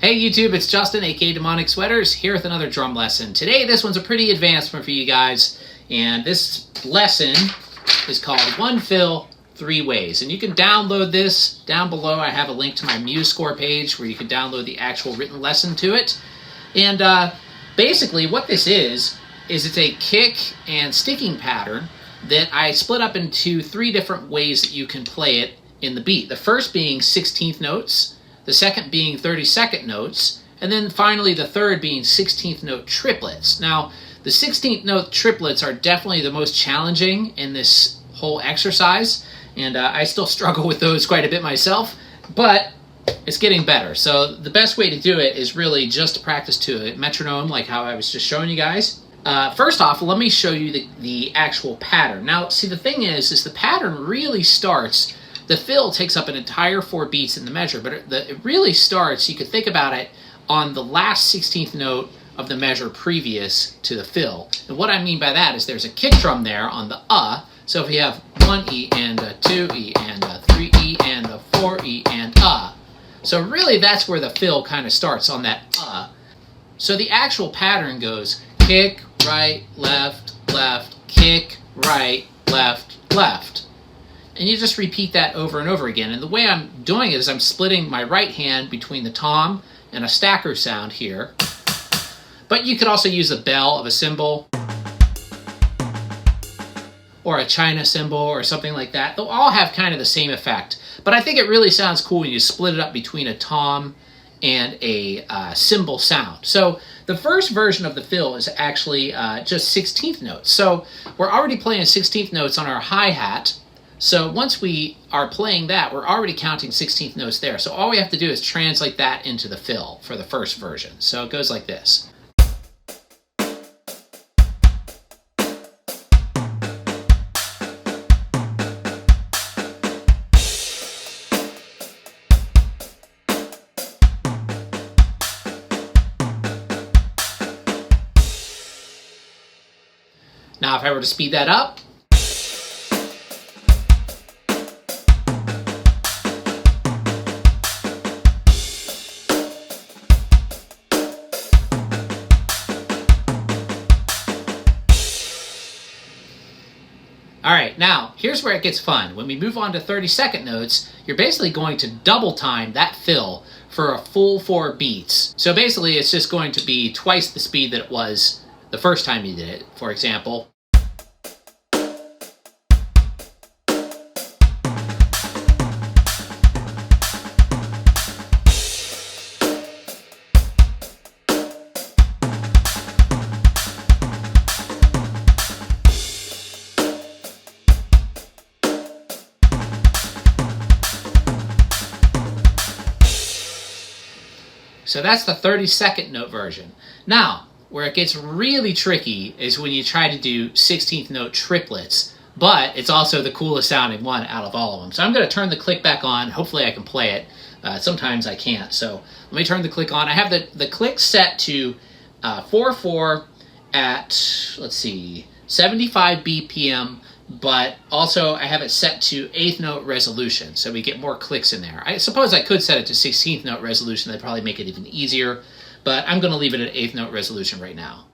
Hey YouTube, it's Justin, aka Demonic Sweaters, here with another drum lesson. Today, this one's a pretty advanced one for you guys, and this lesson is called One Fill, Three Ways. And you can download this down below. I have a link to my MuseScore page where you can download the actual written lesson to it. And basically, what this is it's a kick and sticking pattern that I split up into three different ways that you can play it in the beat. The first being 16th notes, the second being 32nd notes, and then finally the third being 16th note triplets. Now, the 16th note triplets are definitely the most challenging in this whole exercise, and I still struggle with those quite a bit myself, but it's getting better. So the best way to do it is really just to practice to a metronome like how I was just showing you guys. First off, let me show you the actual pattern. Now, see, the thing is the pattern really starts. The fill takes up an entire 4 beats in the measure, but it really starts, you could think about it, on the last 16th note of the measure previous to the fill. And what I mean by that is there's a kick drum there on the so if you have 1 E and a 2 E and a 3 E and a 4 E and So really that's where the fill kind of starts, on that So the actual pattern goes kick, right, left, kick, right, left, left. And you just repeat that over and over again. And the way I'm doing it is I'm splitting my right hand between the tom and a stacker sound here. But you could also use the bell of a cymbal or a china cymbal or something like that. They'll all have kind of the same effect. But I think it really sounds cool when you split it up between a tom and a cymbal sound. So the first version of the fill is actually just 16th notes. So we're already playing 16th notes on our hi-hat. So once we are playing that, we're already counting 16th notes there. So all we have to do is translate that into the fill for the first version. So it goes like this. Now if I were to speed that up, all right, now, here's where it gets fun. When we move on to 32nd notes, you're basically going to double time that fill for a full 4 beats. So basically, it's just going to be twice the speed that it was the first time you did it. For example, so that's the 32nd note version. Now, where it gets really tricky is when you try to do 16th note triplets, but it's also the coolest sounding one out of all of them. So I'm going to turn the click back on. Hopefully I can play it. Sometimes I can't. So let me turn the click on. I have the click set to 4/4 at, let's see, 75 BPM, but also I have it set to 8th note resolution, so we get more clicks in there. I suppose I could set it to 16th note resolution. That'd probably make it even easier, but I'm going to leave it at 8th note resolution right now.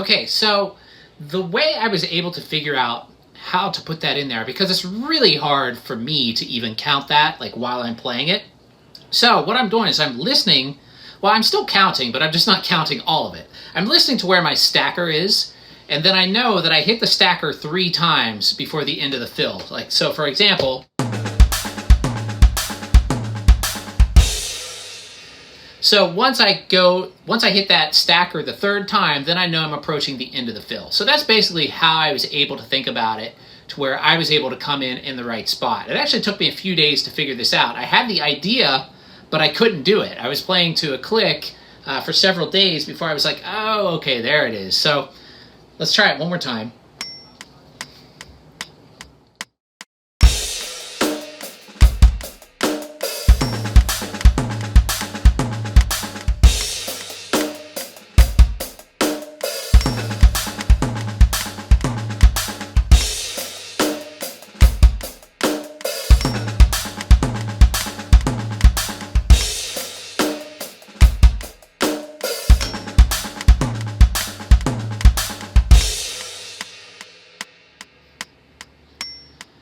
Okay, so the way I was able to figure out how to put that in there, because it's really hard for me to even count that like while I'm playing it. So what I'm doing is I'm listening. Well, I'm still counting, but I'm just not counting all of it. I'm listening to where my stacker is, and then I know that I hit the stacker 3 times before the end of the fill. Like, so for example, so once I hit that stacker the 3rd time, then I know I'm approaching the end of the fill. So that's basically how I was able to think about it, to where I was able to come in the right spot. It actually took me a few days to figure this out. I had the idea, but I couldn't do it. I was playing to a click for several days before I was like, oh, okay, there it is. So let's try it one more time.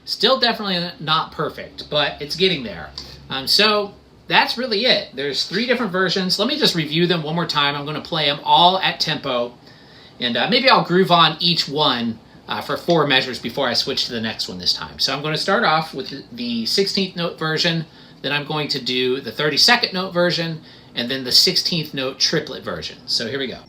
Still definitely not perfect, but it's getting there. So that's really it. There's 3 different versions. Let me just review them one more time. I'm going to play them all at tempo, and maybe I'll groove on each one for 4 measures before I switch to the next one this time. So I'm going to start off with the 16th note version, then I'm going to do the 32nd note version, and then the 16th note triplet version. So here we go.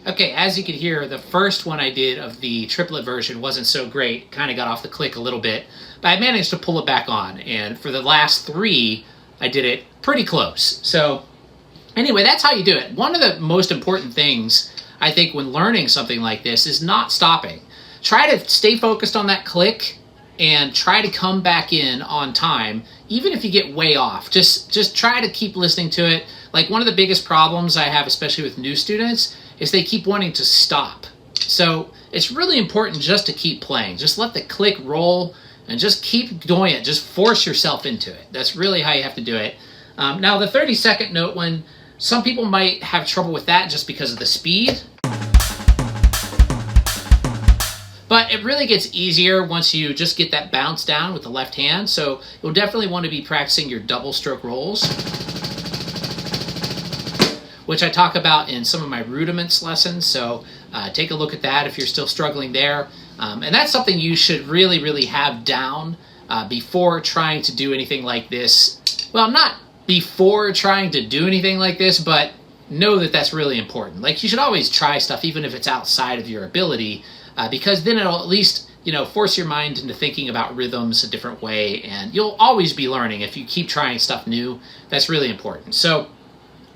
Okay, as you can hear, the first one I did of the triplet version wasn't so great. Kind of got off the click a little bit, but I managed to pull it back on. And for the last 3, I did it pretty close. So anyway, that's how you do it. One of the most important things, I think, when learning something like this is not stopping. Try to stay focused on that click and try to come back in on time, even if you get way off. Just try to keep listening to it. Like, one of the biggest problems I have, especially with new students, is they keep wanting to stop. So it's really important just to keep playing. Just let the click roll and just keep doing it. Just force yourself into it. That's really how you have to do it. Now, the 32nd note one, some people might have trouble with that just because of the speed. But it really gets easier once you just get that bounce down with the left hand. So you'll definitely want to be practicing your double stroke rolls, which I talk about in some of my rudiments lessons. So take a look at that if you're still struggling there. And that's something you should really have down before trying to do anything like this. Well, not before trying to do anything like this, but know that that's really important. Like, you should always try stuff, even if it's outside of your ability, because then it'll at least, force your mind into thinking about rhythms a different way, and you'll always be learning if you keep trying stuff new. That's really important. So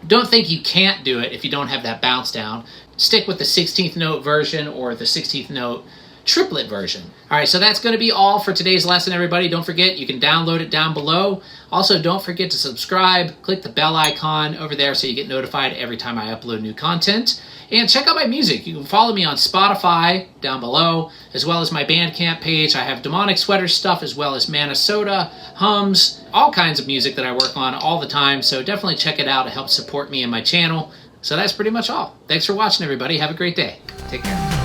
don't think you can't do it if you don't have that bounce down. Stick with the 16th note version or the 16th note triplet version. All right, so that's going to be all for today's lesson, everybody. Don't forget, you can download it down below. Also, don't forget to subscribe. Click the bell icon over there so you get notified every time I upload new content. And check out my music. You can follow me on Spotify down below, as well as my Bandcamp page. I have demonic sweater stuff, as well as manasota, hums, all kinds of music that I work on all the time. So definitely check it out. It helps support me and my channel. So that's pretty much all. Thanks for watching, everybody. Have a great day. Take care.